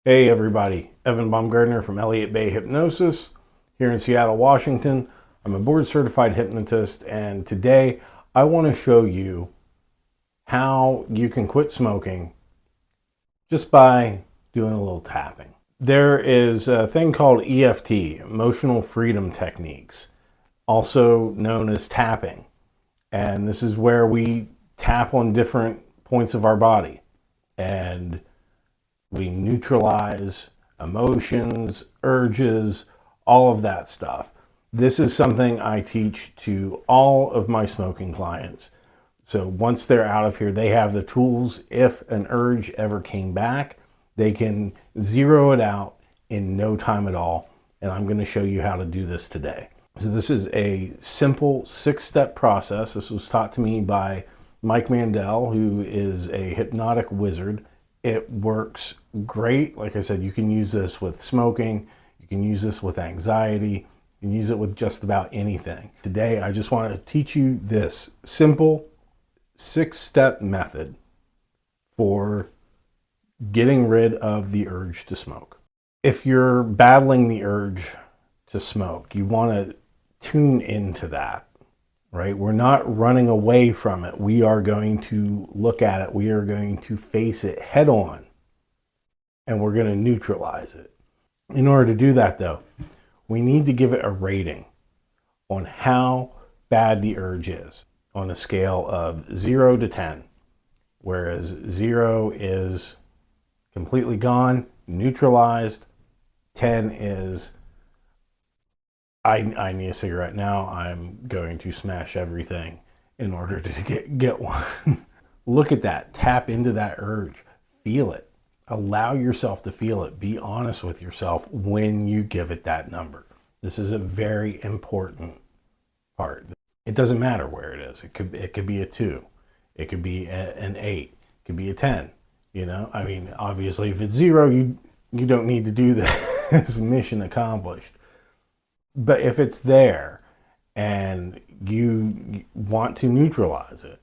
Hey everybody, Evan Baumgartner from Elliott Bay Hypnosis here in Seattle, Washington. I'm a board certified hypnotist, and today I want to show you how you can quit smoking just by doing a little tapping. There is a thing called EFT, Emotional Freedom Techniques, also known as tapping. And this is where we tap on different points of our body and we neutralize emotions, urges, all of that stuff. This is something I teach to all of my smoking clients. So once they're out of here, they have the tools. If an urge ever came back, they can zero it out in no time at all. And I'm going to show you how to do this today. So this is a simple 6-step process. This was taught to me by Mike Mandel, who is a hypnotic wizard. It works great. Like I said, you can use this with smoking, you can use this with anxiety, you can use it with just about anything. Today, I just want to teach you this simple 6-step method for getting rid of the urge to smoke. If you're battling the urge to smoke, you want to tune into that. Right? We're not running away from it. We are going to look at it. We are going to face it head on, and we're going to neutralize it. In order to do that, though, we need to give it a rating on how bad the urge is on a scale of 0 to 10, whereas 0 is completely gone, neutralized. 10 is I need a cigarette now. I'm going to smash everything in order to get one. Look at that. Tap into that urge. Feel it. Allow yourself to feel it. Be honest with yourself when you give it that number. This is a very important part. It doesn't matter where it is. It could be a 2. It could be an 8. It could be a 10. You know, I mean, obviously, if it's 0, you don't need to do this. Mission accomplished. But if it's there and you want to neutralize it,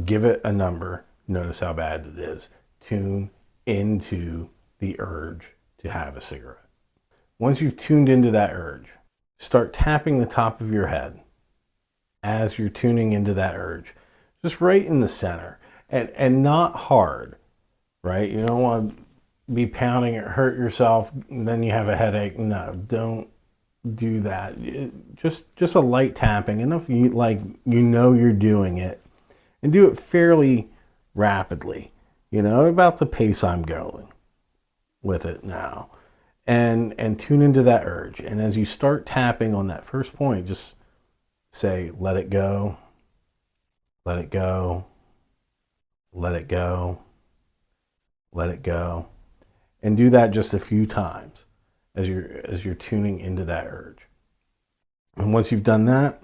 give it a number. Notice how bad it is. Tune into the urge to have a cigarette. Once you've tuned into that urge, start tapping the top of your head as you're tuning into that urge. Just right in the center and not hard, right? You don't want to be pounding it, hurt yourself, and then you have a headache. No, don't do that. Just a light tapping, enough you know you're doing it, and do it fairly rapidly, about the pace I'm going with it now, and tune into that urge. And as you start tapping on that first point, just say, let it go, let it go, let it go, let it go, and do that just a few times as you're tuning into that urge. And once you've done that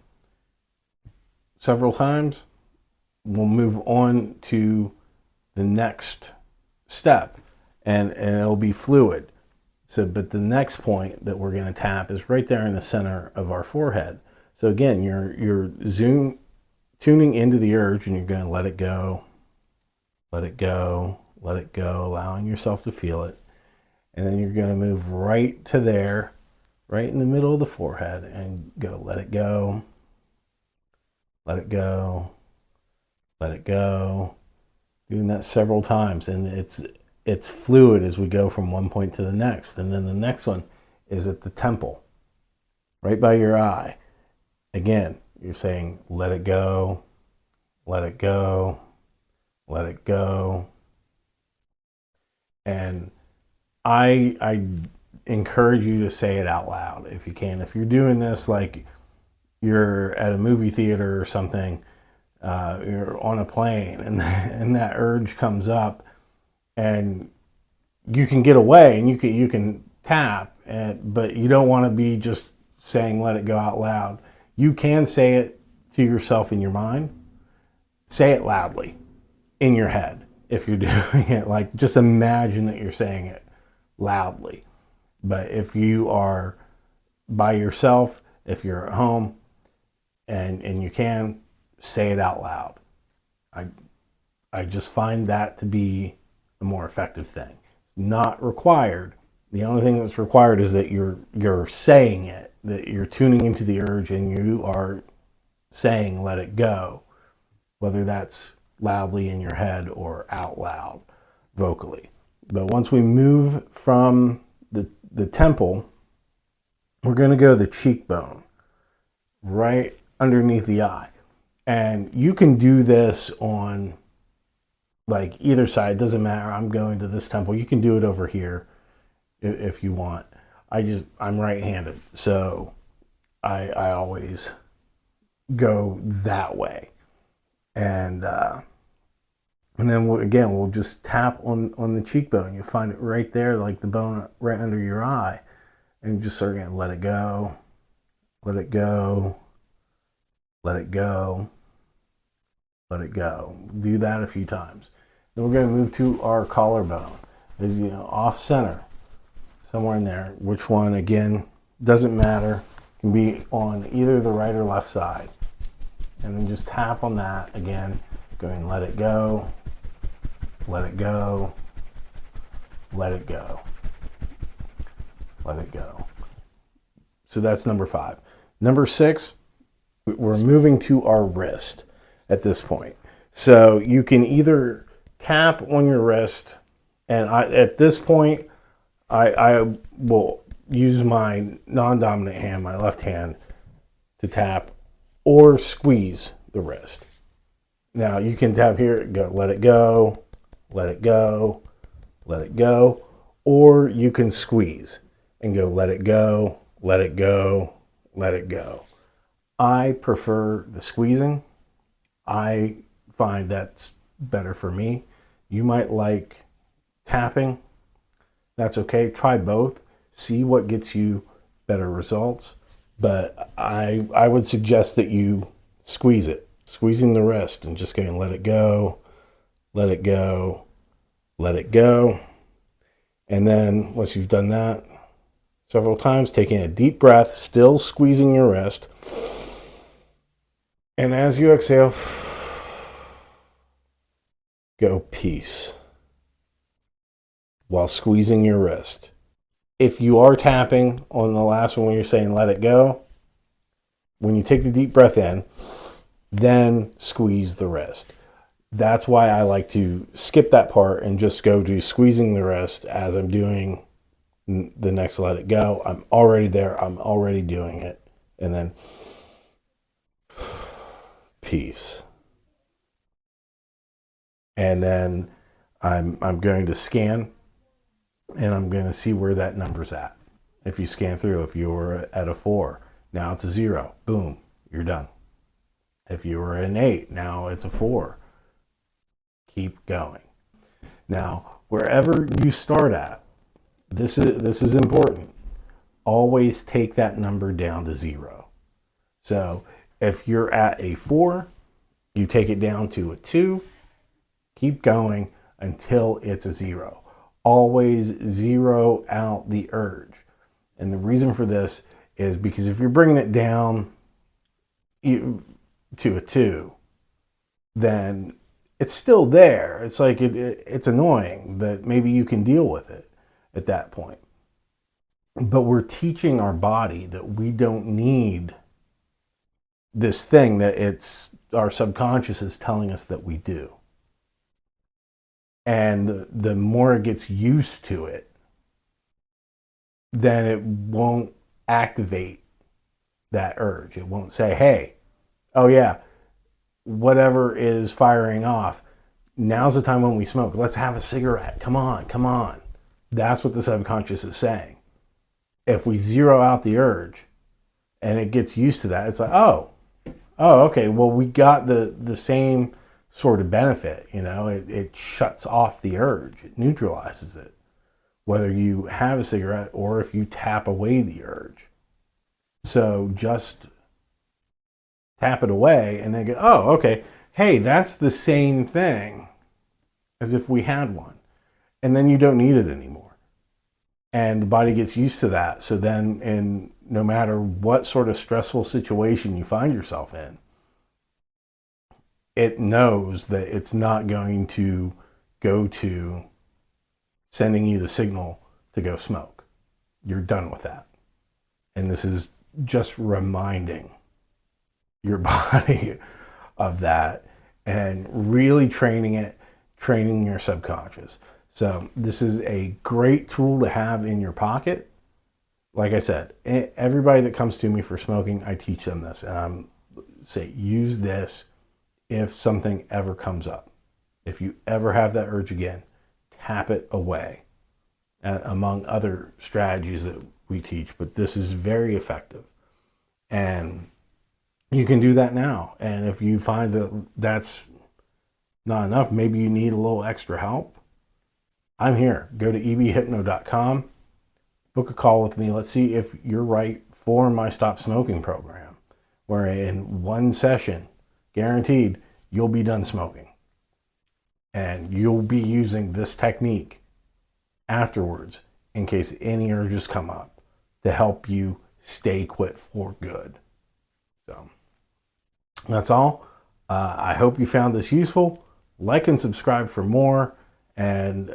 several times, we'll move on to the next step, and it'll be fluid. So, but the next point that we're going to tap is right there in the center of our forehead. So again, you're tuning into the urge, and you're going to let it go, let it go, let it go, allowing yourself to feel it. And then you're going to move right to there, right in the middle of the forehead, and go, let it go, let it go, let it go. Doing that several times, and it's fluid as we go from one point to the next. And then the next one is at the temple, right by your eye. Again, you're saying, let it go, let it go, let it go. And I encourage you to say it out loud if you can. If you're doing this like you're at a movie theater or something, you're on a plane, and that urge comes up, and you can get away and you can tap, but you don't want to be just saying let it go out loud. You can say it to yourself in your mind. Say it loudly in your head if you're doing it. Like, just imagine that you're saying it loudly. But if you are by yourself, if you're at home, and you can, say it out loud. I just find that to be a more effective thing. It's Not required. The only thing that's required is that you're saying it, that you're tuning into the urge and you are saying let it go, whether that's loudly in your head or out loud vocally. But once we move from the temple, we're going to go to the cheekbone, right underneath the eye. And you can do this on like either side, it doesn't matter. I'm going to this temple. You can do it over here if you want. I'm right-handed, so I always go that way. And then we'll just tap on the cheekbone. You find it right there, like the bone right under your eye, and you just start going, let it go, let it go, let it go, let it go. Do that a few times. Then we're going to move to our collarbone. Off center, somewhere in there. Which one, again, doesn't matter. Can be on either the right or left side. And then just tap on that again, going let it go, let it go, let it go, let it go. So that's number 5. Number 6, we're moving to our wrist at this point. So you can either tap on your wrist, and at this point, I will use my non-dominant hand, my left hand, to tap or squeeze the wrist. Now you can tap here, go, let it go, let it go, let it go, or you can squeeze and go, let it go, let it go, let it go. I prefer the squeezing. I find that's better for me. You might like tapping. That's okay. Try both. See what gets you better results. But I would suggest that you squeeze it. Squeezing the wrist and just going, let it go, let it go, let it go. And then once you've done that several times, taking a deep breath, still squeezing your wrist. And as you exhale, go peace while squeezing your wrist. If you are tapping on the last one when you're saying let it go, when you take the deep breath in, then squeeze the wrist. That's why I like to skip that part and just go to squeezing the wrist as I'm doing the next let it go. I'm already there. I'm already doing it. And then peace. And then I'm going to scan, and I'm going to see where that number's at. If you scan through, if you were at a 4, now it's a 0. Boom, you're done. If you were an 8, now it's a 4. Keep going. Now, wherever you start at, this is important. Always take that number down to 0. So if you're at a 4, you take it down to a 2. Keep going until it's a 0. Always zero out the urge. And the reason for this is because if you're bringing it down to a 2, then it's still there. It's like it's annoying, but maybe you can deal with it at that point. But we're teaching our body that we don't need this thing that our subconscious is telling us that we do. And the more it gets used to it, then it won't activate that urge. It won't say, hey, oh yeah, whatever is firing off, now's the time when we smoke. Let's have a cigarette. Come on, come on. That's what the subconscious is saying. If we zero out the urge and it gets used to that, it's like, oh, okay, well, we got the same sort of benefit, it shuts off the urge, it neutralizes it, whether you have a cigarette or if you tap away the urge. So just tap it away and then go, oh, okay, hey, that's the same thing as if we had one. And then you don't need it anymore. And the body gets used to that. So then, no matter what sort of stressful situation you find yourself in, it knows that it's not going to go to sending you the signal to go smoke. You're done with that. And this is just reminding your body of that and really training your subconscious. So this is a great tool to have in your pocket. Like I said, everybody that comes to me for smoking, I teach them this, and I'm say use this if something ever comes up. If you ever have that urge again, tap it away, among other strategies that we teach. But this is very effective, and you can do that now. And if you find that that's not enough, maybe you need a little extra help, I'm here. Go to ebhypno.com, book a call with me. Let's see if you're right for my Stop Smoking program, where in one session, guaranteed, you'll be done smoking. And you'll be using this technique afterwards in case any urges come up to help you stay quit for good. So that's all. I hope you found this useful. Like and subscribe for more. And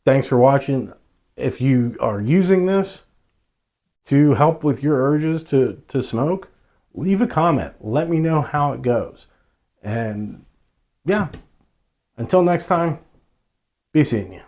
thanks for watching. If you are using this to help with your urges to smoke, leave a comment. Let me know how it goes. And yeah, until next time, be seeing you.